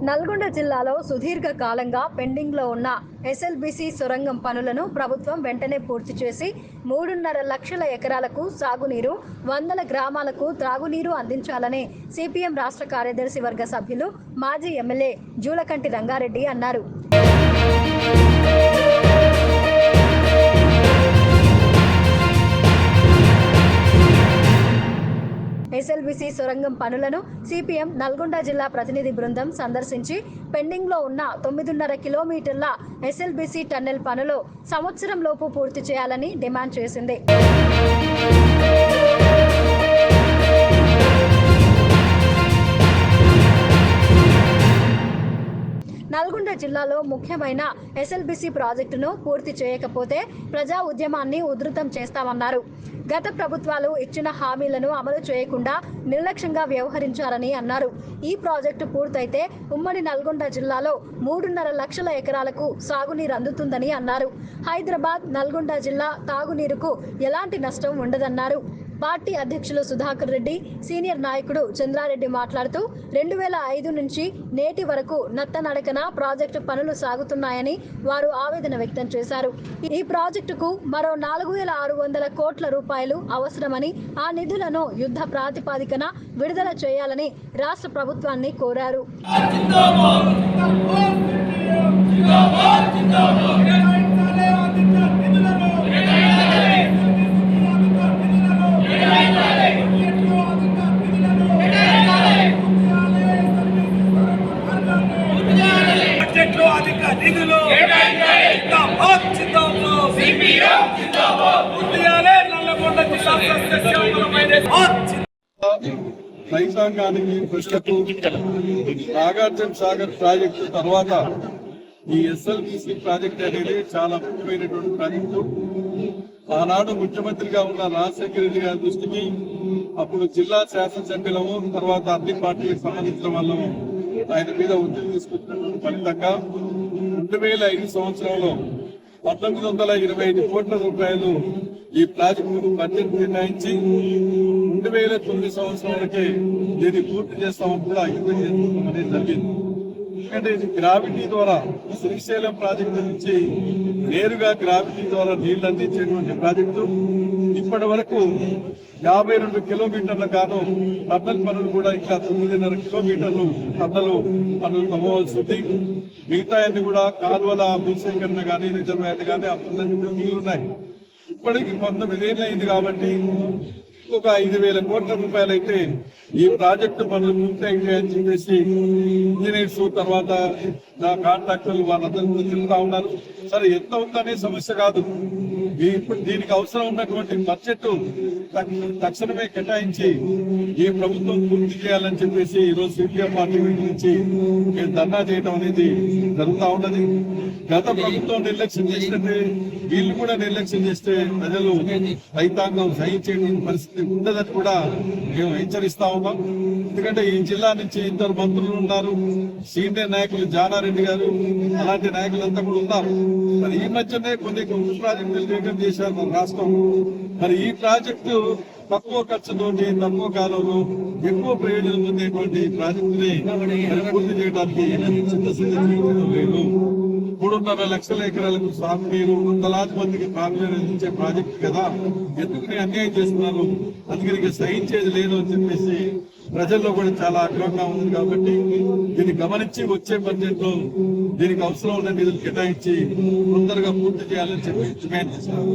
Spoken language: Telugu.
నల్గొండ జిల్లాలో సుదీర్ఘ కాలంగా పెండింగ్లో ఉన్న ఎస్ఎల్బీసీ సొరంగం పనులను ప్రభుత్వం వెంటనే పూర్తి చేసి 3.5 లక్షల ఎకరాలకు సాగునీరు, వందల గ్రామాలకు త్రాగునీరు అందించాలని సిపిఎం రాష్ట్ర కార్యదర్శి వర్గ సభ్యులు మాజీ ఎమ్మెల్యే జూలకంటి రంగారెడ్డి అన్నారు. ఎస్ఎల్బీసీ సొరంగం పనులను సిపిఎం నల్గొండ జిల్లా ప్రతినిధి బృందం సందర్శించి పెండింగ్లో ఉన్న 9.5 కిలోమీటర్ల ఎస్ఎల్బీసీ టన్నెల్ పనులు సంవత్సరంలోపు పూర్తి చేయాలని డిమాండ్ చేసింది. నల్గొండ జిల్లాలో ముఖ్యమైన ఎస్ఎల్బీసీ ప్రాజెక్టును పూర్తి చేయకపోతే ప్రజా ఉద్యమాన్ని ఉధృతం చేస్తామన్నారు. గత ప్రభుత్వాలు ఇచ్చిన హామీలను అమలు చేయకుండా నిర్లక్ష్యంగా వ్యవహరించారని అన్నారు. ఈ ప్రాజెక్టు పూర్తయితే ఉమ్మడి నల్గొండ జిల్లాలో 3.5 లక్షల ఎకరాలకు సాగునీరు అందుతుందని అన్నారు. హైదరాబాద్, నల్గొండ జిల్లా తాగునీరుకు ఎలాంటి నష్టం ఉండదన్నారు. పార్టీ అధ్యక్షులు సుధాకర్ రెడ్డి, సీనియర్ నాయకుడు చంద్రారెడ్డి మాట్లాడుతూ 2005 నుంచి నేటి వరకు నత్తనడకన ప్రాజెక్టు పనులు సాగుతున్నాయని వారు ఆవేదన వ్యక్తం చేశారు. ఈ ప్రాజెక్టుకు మరో 4,600 కోట్ల రూపాయలు అవసరమని, ఆ నిధులను యుద్ధ ప్రాతిపదికన విడుదల చేయాలని రాష్ట్ర ప్రభుత్వాన్ని కోరారు. రైతాంగానికి ప్రజలకు నాగార్జున సాగర్ ప్రాజెక్టు తర్వాత ఈ ఎస్ఎల్బీసీ ప్రాజెక్ట్ అనేది చాలా ముఖ్యమైనటువంటి ప్రాజెక్టు. ఆనాడు ముఖ్యమంత్రిగా ఉన్న రాజశేఖర రెడ్డి గారి దృష్టికి అప్పుడు జిల్లా శాసనసభ్యులము, తర్వాత అన్ని పార్టీలకు సంబంధించిన వాళ్ళము ఆయన మీద ఒత్తిడి తీసుకొచ్చినటువంటి ఫలితంగా 2005 సంవత్సరంలో 1925 కోట్ల రూపాయలు ఈ ప్రాజెక్టు బడ్జెట్ నిర్ణయించి 2009 సంవత్సరాలకే దీన్ని పూర్తి చేస్తామని కూడా యుద్ధం అనేది జరిగింది. ఎందుకంటే ఇది గ్రావిటీ ద్వారా శ్రీశైలం ప్రాజెక్టు నుంచి నేరుగా గ్రావిటీ ద్వారా నీళ్లు అందించేటువంటి ప్రాజెక్టు. ఇప్పటి వరకు 52 కిలోమీటర్ల గాను టన్నల్ పనులు కూడా ఇంకా 9.5 కిలోమీటర్లు టన్నల్ పనులు అవ్వవలసి ఉంది. మిగతా అన్ని కూడా కాలువల భూసేకరణ కానీ, రిజర్వాయర్లు కానీ ఆ పనులన్నీ ఉన్నాయి. ఇప్పటికి 19 ఏళ్ళు అయింది కాబట్టి ఒక 5,000 కోట్ల రూపాయలు అయితే ఈ ప్రాజెక్టు పనులు పూర్తి అని చెప్పేసి ఇంజనీర్స్, తర్వాత కాంట్రాక్టర్లు వాళ్ళందరూ చెప్తా ఉన్నారు. సరే, ఎంత ఉందనే సమస్య కాదు. ఇప్పుడు దీనికి అవసరం ఉన్నటువంటి బడ్జెట్ తక్షణమే కేటాయించి ఈ ప్రభుత్వం పూర్తి చేయాలని చెప్పేసి ఈరోజు సిపిఎం పార్టీ నుంచి ధర్నా చేయడం అనేది జరుగుతూ ఉన్నది. గత ప్రభుత్వం నిర్లక్ష్యం చేస్తే వీళ్ళు కూడా నిర్లక్ష్యం చేస్తే ప్రజలు రైతాంగం సహించేటువంటి పరిస్థితి ఉండదని కూడా మేము హెచ్చరిస్తా ఉన్నాం. ఎందుకంటే ఈ జిల్లా నుంచి 2 మంత్రులు ఉన్నారు, సీనియర్ నాయకులు జానారెడ్డి గారు, అలాంటి నాయకులంతా కూడా ఉన్నారు. మరి ఈ మధ్యనే కొన్ని ప్రాజెక్టులు వేగం చేశారు మన రాష్ట్రం. మరి ఈ ప్రాజెక్టు తక్కువ ఖర్చుతోటి, తక్కువ కాలంలో ఎక్కువ ప్రయోజనం పొందేటువంటి ప్రాజెక్టుని పూర్తి చేయడానికి లేదు. 3.5 లక్షల ఎకరాలకు సాగునీరు, వందలాది మందికి తాగునీరు అందించే ప్రాజెక్టు కదా, ఎందుకు అన్యాయం చేస్తున్నారు, అందుకని సహించేది లేదు అని చెప్పేసి ప్రజల్లో కూడా చాలా ఆగ్రహంగా ఉంది. కాబట్టి దీన్ని గమనించి వచ్చే బడ్జెట్ లో దీనికి అవసరం ఉన్న నిధులు కేటాయించి తొందరగా పూర్తి చేయాలని చెప్పి డిమాండ్ చేశారు.